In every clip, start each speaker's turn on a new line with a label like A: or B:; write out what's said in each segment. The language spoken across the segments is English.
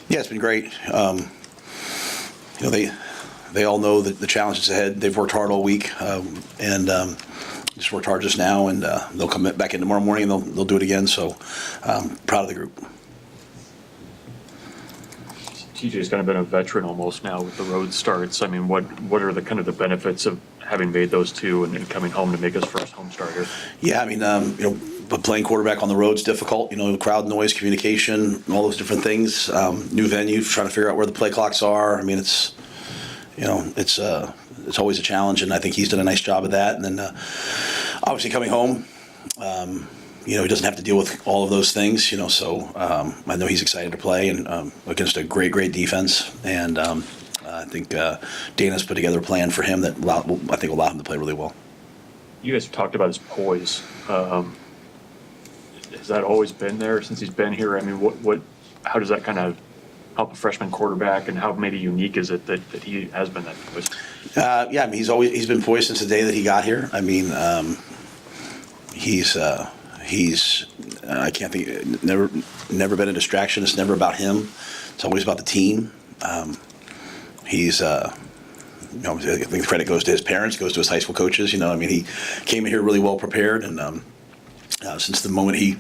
A: Yeah, it's been great. They all know the challenges ahead. They've worked hard all week, and just worked hard just now, and they'll come back in tomorrow morning and they'll do it again. So proud of the group.
B: TJ's kind of been a veteran almost now with the road starts. I mean, what are the kind of the benefits of having made those two and then coming home to make his first home starter?
A: Yeah, I mean, but playing quarterback on the road is difficult. Crowd noise, communication, all those different things. New venue, trying to figure out where the play clocks are. I mean, it's always a challenge, and I think he's done a nice job of that. And then obviously coming home, he doesn't have to deal with all of those things. So I know he's excited to play and against a great defense. And I think Dana's put together a plan for him that I think will allow him to play really well.
B: You guys have talked about his poise. Has that always been there since he's been here? I mean, how does that kind of help a freshman quarterback, and how maybe unique is it that he has been that poised?
A: Yeah, I mean, he's been poised since the day that he got here. I mean, he's I can't think, never been a distraction. It's never about him. It's always about the team. I think the credit goes to his parents, goes to his high school coaches. I mean, he came in here really well prepared, and since the moment he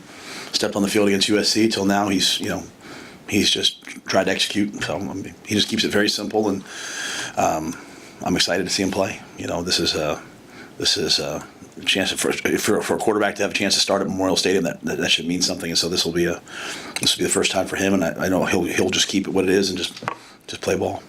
A: stepped on the field against USC till now, he's just tried to execute. So he just keeps it very simple, and I'm excited to see him play. This is a chance for a quarterback to have a chance to start at Memorial Stadium. That should mean something. And so this will be the first time for him, and I know he'll just keep it what it is and just play ball.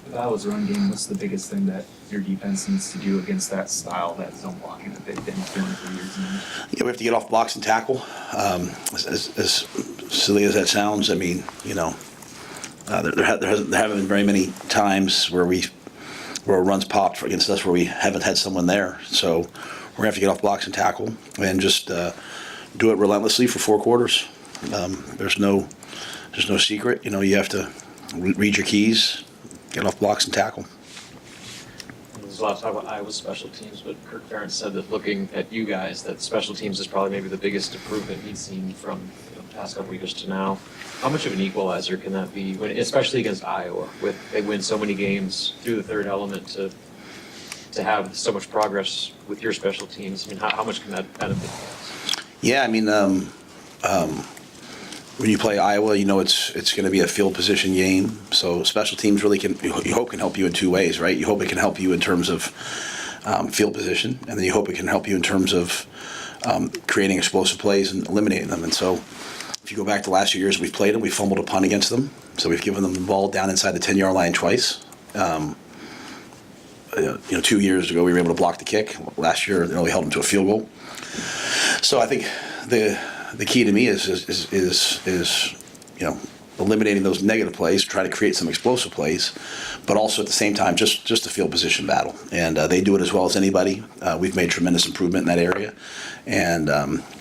C: With Iowa's run game, what's the biggest thing that your defense needs to do against that style, that zone blocking that they've been doing for years and years?
A: Yeah, we have to get off blocks and tackle. As silly as that sounds, I mean, there haven't been very many times where a run's popped against us where we haven't had someone there. So we're gonna have to get off blocks and tackle and just do it relentlessly for 4 quarters. There's no secret. You have to read your keys, get off blocks and tackle.
D: There's a lot of talk about Iowa's special teams, but Kirk Ferentz said that looking at you guys, that special teams is probably maybe the biggest improvement he's seen from the past couple of years to now. How much of an equalizer can that be, especially against Iowa, they win so many games through the third element, to have so much progress with your special teams? I mean, how much can that benefit you guys?
A: Yeah, I mean, when you play Iowa, it's going to be a field position game. So special teams really can help you in 2 ways, right? You hope it can help you in terms of field position, and then you hope it can help you in terms of creating explosive plays and eliminating them. And so if you go back to the last 2 years we've played them, we fumbled a punt against them. So we've given them the ball down inside the 10-yard line twice. 2 years ago we were able to block the kick. Last year, we held them to a field goal. So I think the key to me is eliminating those negative plays, try to create some explosive plays, but also at the same time just a field position battle. And they do it as well as anybody. We've made tremendous improvement in that area, and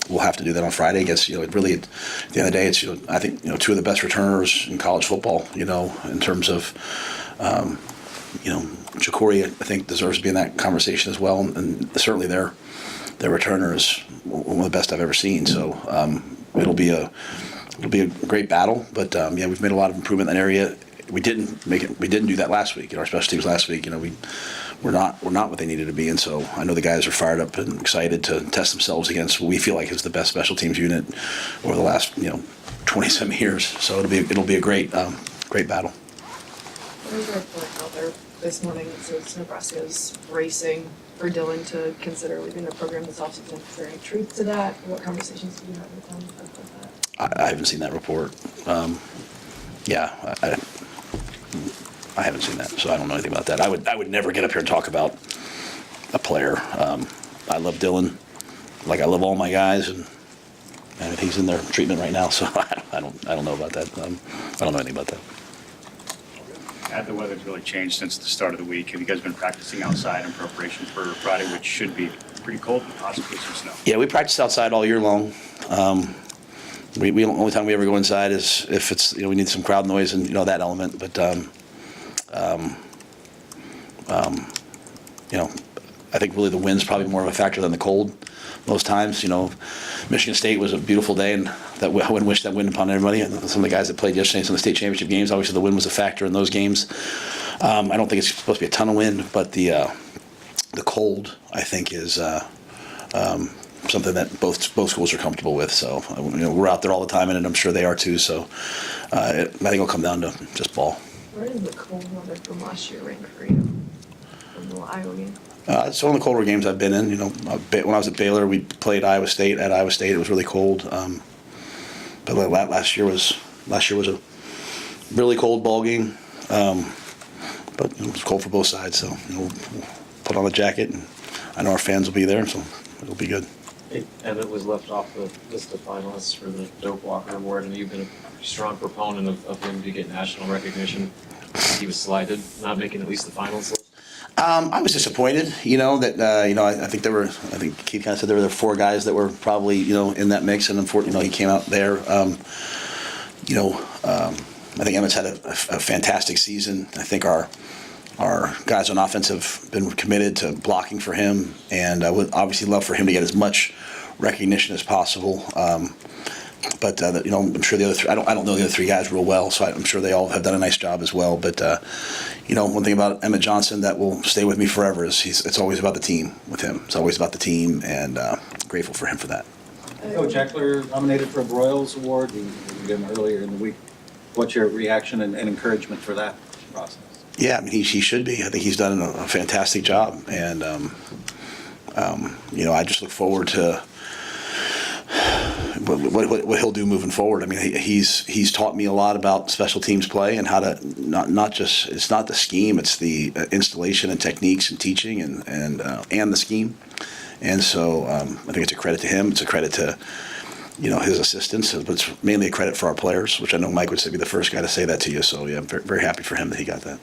A: we'll have to do that on Friday against, it really, at the end of the day, it's, I think, 2 of the best returners in college football, in terms of, Ja'Cory, I think, deserves to be in that conversation as well, and certainly their returner is one of the best I've ever seen. So it'll be a great battle. But we've made a lot of improvement in that area. We didn't do that last week. Our special teams last week, we're not what they needed to be. And so I know the guys are fired up and excited to test themselves against what we feel like is the best special teams unit over the last 20-some years. So it'll be a great battle.
E: There's a report out there this morning that says Nebraska's racing for Dylan to consider leaving the program this offseason. Is there any truth to that? What conversations do you have with them about that?
A: I haven't seen that report. I haven't seen that, so I don't know anything about that. I would never get up here and talk about a player. I love Dylan, like I love all my guys, and he's in their treatment right now, so I don't know about that. I don't know anything about that.
F: The weather's really changed since the start of the week. Have you guys been practicing outside in preparation for Friday, which should be pretty cold and possibly some snow? Yeah,
A: we practice outside all year long. We only time we ever go inside is if it's we need some crowd noise and that element. But I think really the wind's probably more of a factor than the cold most times. Michigan State was a beautiful day, and I wouldn't wish that wind upon everybody. And some of the guys that played yesterday in some of the state championship games, obviously the wind was a factor in those games. I don't think it's supposed to be a ton of wind, but the cold, I think, is something that both schools are comfortable with. So we're out there all the time, and I'm sure they are too. So I think it'll come down to just ball.
E: Where did the cold weather from last year rank for you? From the Iowa game?
A: It's one of the colder games I've been in. When I was at Baylor, we played Iowa State. At Iowa State, it was really cold. But last year was a really cold ball game. But it was cold for both sides, so we'll put on a jacket, and I know our fans will be there, so it'll be good.
D: Emmett was left off the list of finalists for the Doak Walker Award, and you've been a strong proponent of him to get national recognition. He was slighted, not making at least the finals list.
A: I was disappointed, that I think Keith kind of said there were 4 guys that were probably in that mix, and unfortunately, he came out there. I think Emmett's had a fantastic season. I think our guys on offense have been committed to blocking for him, and I would obviously love for him to get as much recognition as possible. But I'm sure the other 3. I don't know the other 3 guys real well, so I'm sure they all have done a nice job as well. But one thing about Emmett Johnson that will stay with me forever is it's always about the team with him. It's always about the team, and grateful for him for that.
G: Coach Eckler nominated for a Broyles Award. You gave him earlier in the week. What's your reaction and encouragement for that process?
A: Yeah, I mean, he should be. I think he's done a fantastic job, and I just look forward to what he'll do moving forward. I mean, he's taught me a lot about special teams play and how to not just, it's not the scheme, it's the installation and techniques and teaching and the scheme. And so I think it's a credit to him. It's a credit to his assistants, but it's mainly a credit for our players, which I know Mike would be the first guy to say that to you. So yeah, I'm very, very happy for him that he got that.